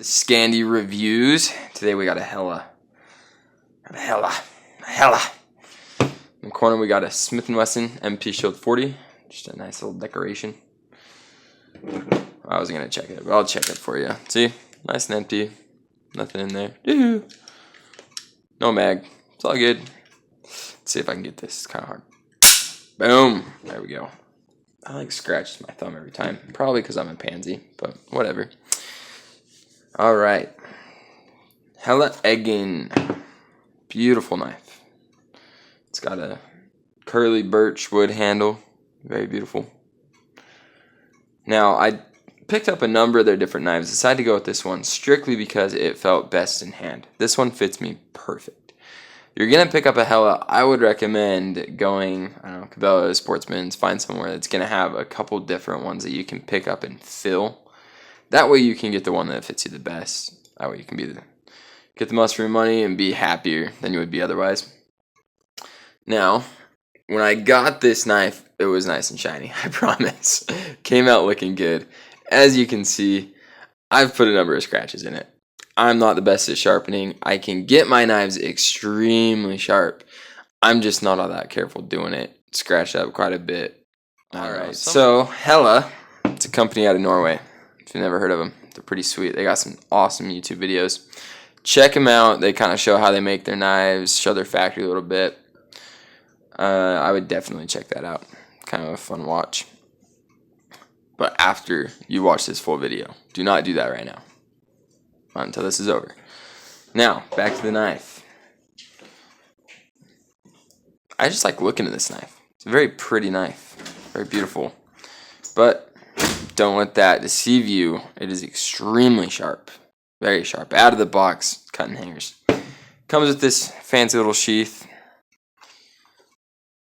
the Scandi reviews. Today we got a Helle. In the corner we got a Smith & Wesson MP Shield 40. Just a nice little decoration. I wasn't going to check it, but I'll check it for you. See? Nice and empty. Nothing in there. Yoo-hoo. No mag. It's all good. Let's see if I can get this. It's kind of hard. Boom. There we go. I like scratches my thumb every time. Probably because I'm a pansy, but whatever. Alright. Helle Eggen. Beautiful knife. It's got a curly birch wood handle. Very beautiful. Now, I picked up a number of their different knives. Decided to go with this one strictly because it felt best in hand. This one fits me perfect. If you're going to pick up a Helle, I would recommend going, I don't know, Cabela's, Sportsman's, find somewhere that's going to have a couple different ones that you can pick up and fill. That way you can get the one that fits you the best. That way you can get the most for your money and be happier than you would be otherwise. Now, when I got this knife, it was nice and shiny, I promise. Came out looking good. As you can see, I've put a number of scratches in it. I'm not the best at sharpening. I can get my knives extremely sharp. I'm just not all that careful doing it. Scratched up quite a bit. Alright, so Helle, it's a company out of Norway. If you've never heard of them, they're pretty sweet. They got some awesome YouTube videos. Check them out. They kind of show how they make their knives, show their factory a little bit. I would definitely check that out. Kind of a fun watch. But after you watch this full video, do not do that right now. Not until this is over. Now, back to the knife. I just like looking at this knife. It's a very pretty knife. Very beautiful. But don't let that deceive you. It is extremely sharp. Very sharp. Out of the box, cutting hangers. Comes with this fancy little sheath.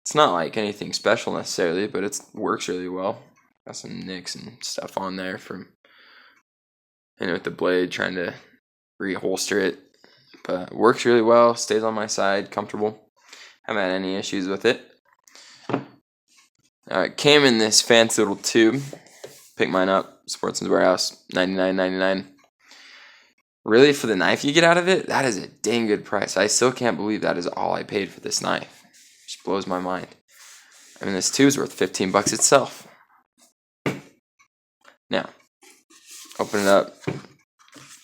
It's not like anything special necessarily, but it works really well. Got some nicks and stuff on there from, with the blade, trying to reholster it. But it works really well, stays on my side, comfortable. Haven't had any issues with it. It came in this fancy little tube. Picked mine up, Sportsman's Warehouse, $99.99. Really, for the knife you get out of it, that is a dang good price. I still can't believe that is all I paid for this knife. It just blows my mind. I mean, this tube's worth 15 bucks itself. Now, open it up,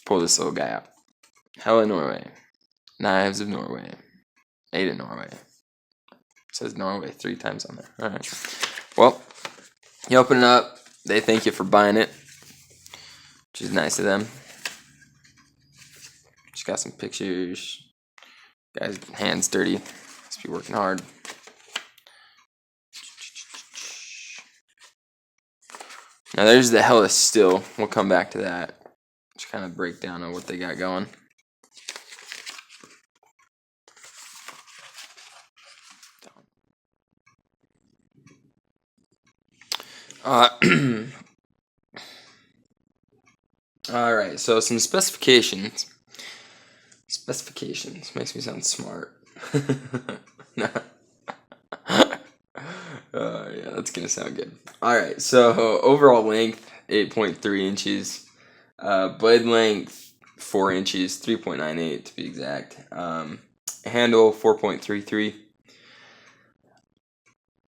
pull this little guy out. Helle Norway. Knives of Norway. Made in Norway. It says Norway 3 times on there. Alright. Well, you open it up. They thank you for buying it, which is nice of them. Just got some pictures. Guy's hands dirty. Must be working hard. Now there's the Helle still. We'll come back to that. Just kind of break down on what they got going. Alright, so some specifications. Specifications makes me sound smart. Yeah, that's gonna sound good. Alright, so overall length 8.3 inches, blade length 4 inches, 3.98 to be exact. Handle 4.33.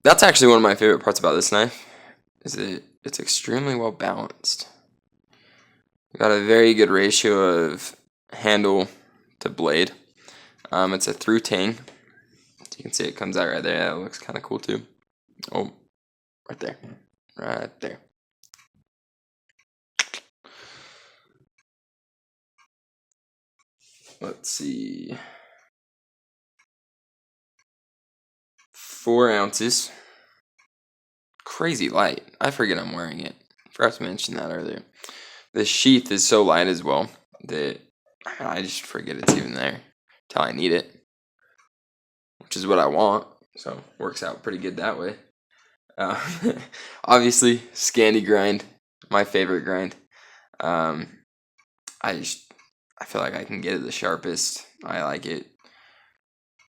That's actually one of my favorite parts about this knife. Is that it's extremely well balanced. Got a very good ratio of handle to blade. It's a through tang. As you can see, it comes out right there. That looks kind of cool too. Oh, right there. Right there. Let's see. 4 ounces. Crazy light. I forget I'm wearing it. Forgot to mention that earlier. The sheath is so light as well that I just forget it's even there till I need it, which is what I want. So works out pretty good that way. Obviously, Scandi grind, my favorite grind. I feel like I can get it the sharpest. I like it.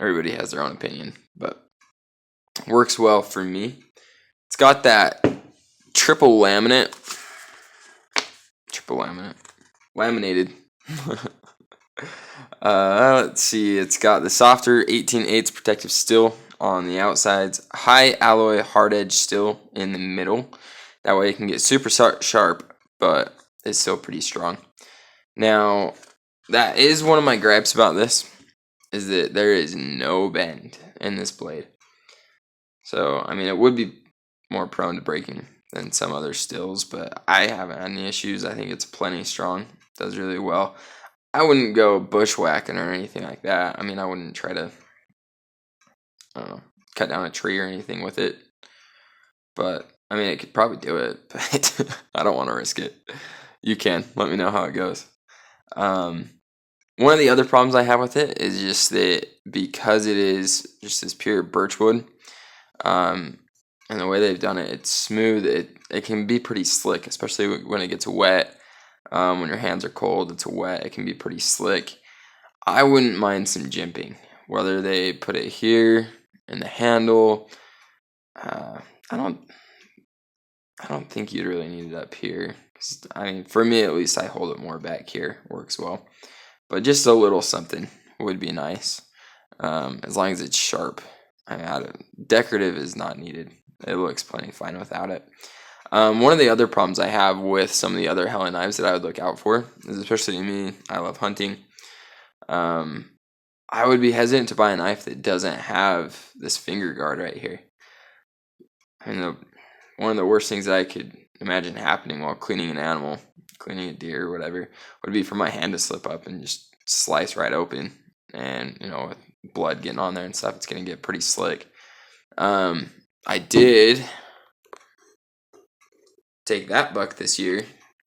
Everybody has their own opinion, but works well for me. It's got that triple laminate. laminated. Let's see. It's got the softer 18/8 protective steel on the outsides, high alloy hard edge steel in the middle. That way it can get super sharp, but it's still pretty strong. Now, that is one of my gripes about this, is that there is no bend in this blade. So, I mean, it would be more prone to breaking than some other stills, but I haven't had any issues. I think it's plenty strong. Does really well. I wouldn't go bushwhacking or anything like that. I mean, I wouldn't try to, I don't know, cut down a tree or anything with it. But, I mean, it could probably do it, but I don't want to risk it. You can. Let me know how it goes. One of the other problems I have with it is just that because it is just this pure birchwood, and the way they've done it, it's smooth. It can be pretty slick, especially when it gets wet. When your hands are cold, it's wet. It can be pretty slick. I wouldn't mind some jimping, whether they put it here in the handle. I don't think you'd really need it up here. I mean, for me at least, I hold it more back here. Works well. But just a little something would be nice, as long as it's sharp. I mean, decorative is not needed. It looks plenty fine without it. One of the other problems I have with some of the other Helle knives that I would look out for is, especially me, I love hunting. I would be hesitant to buy a knife that doesn't have this finger guard right here. I mean, one of the worst things that I could imagine happening while cleaning an animal, cleaning a deer or whatever, would be for my hand to slip up and just slice right open. And, you know, with blood getting on there and stuff, it's going to get pretty slick. I did take that buck this year,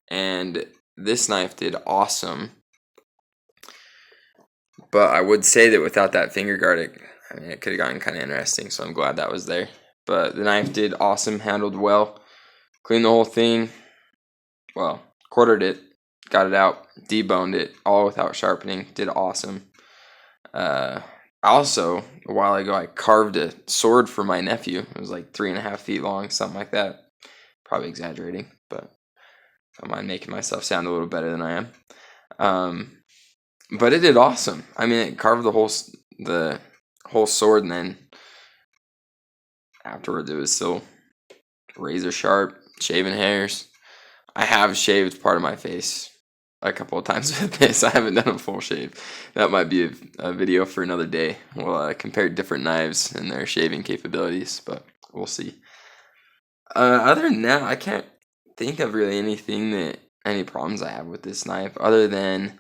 and this knife did awesome. But I would say that without that finger guard, it could have gotten kind of interesting, so I'm glad that was there. But the knife did awesome, handled well, cleaned the whole thing, well, quartered it, got it out, deboned it, all without sharpening, did awesome. Also, a while ago, I carved a sword for my nephew. It was like 3.5 feet long, something like that. Probably exaggerating, but I don't mind making myself sound a little better than I am. But it did awesome. I mean, it carved the whole sword, and then afterwards, it was still razor sharp, shaven hairs. I have shaved part of my face a couple of times with this. I haven't done a full shave. That might be a video for another day. We'll compare different knives and their shaving capabilities, but we'll see. Other than that, I can't think of really any problems I have with this knife other than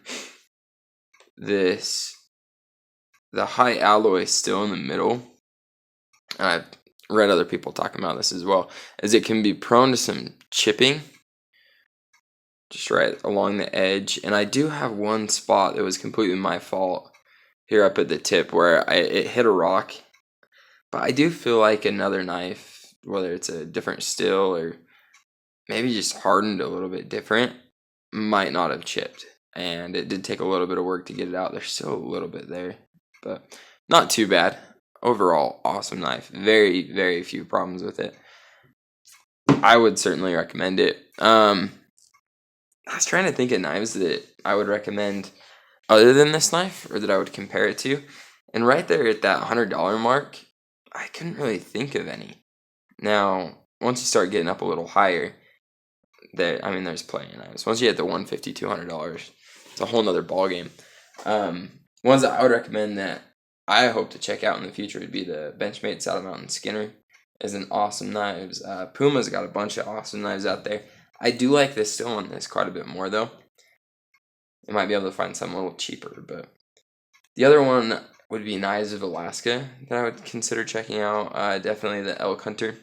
the high alloy still in the middle. And I've read other people talking about this as well, as it can be prone to some chipping just right along the edge. And I do have one spot that was completely my fault here up at the tip where it hit a rock. But I do feel like another knife, whether it's a different steel or maybe just hardened a little bit different, might not have chipped. And it did take a little bit of work to get it out. There's still a little bit there, but not too bad. Overall, awesome knife. Very, very few problems with it. I would certainly recommend it. I was trying to think of knives that I would recommend other than this knife, or that I would compare it to. And right there at that $100 mark, I couldn't really think of any. Now, once you start getting up a little higher, there's plenty of knives. Once you hit the $150, $200, it's a whole nother ballgame. Ones that I would recommend that I hope to check out in the future would be the Benchmade Saddle Mountain Skinner. Is an awesome knives. Puma's got a bunch of awesome knives out there. I do like this still on this quite a bit more though. You might be able to find something a little cheaper, but the other one would be Knives of Alaska that I would consider checking out. Definitely the Elk Hunter.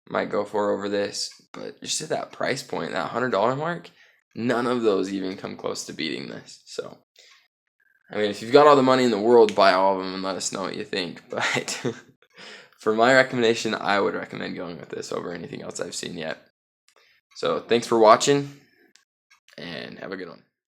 Might go for over this, but just at that price point, that $100 mark, none of those even come close to beating this. So, I mean, if you've got all the money in the world, buy all of them and let us know what you think. But for my recommendation, I would recommend going with this over anything else I've seen yet. So, thanks for watching, and have a good one.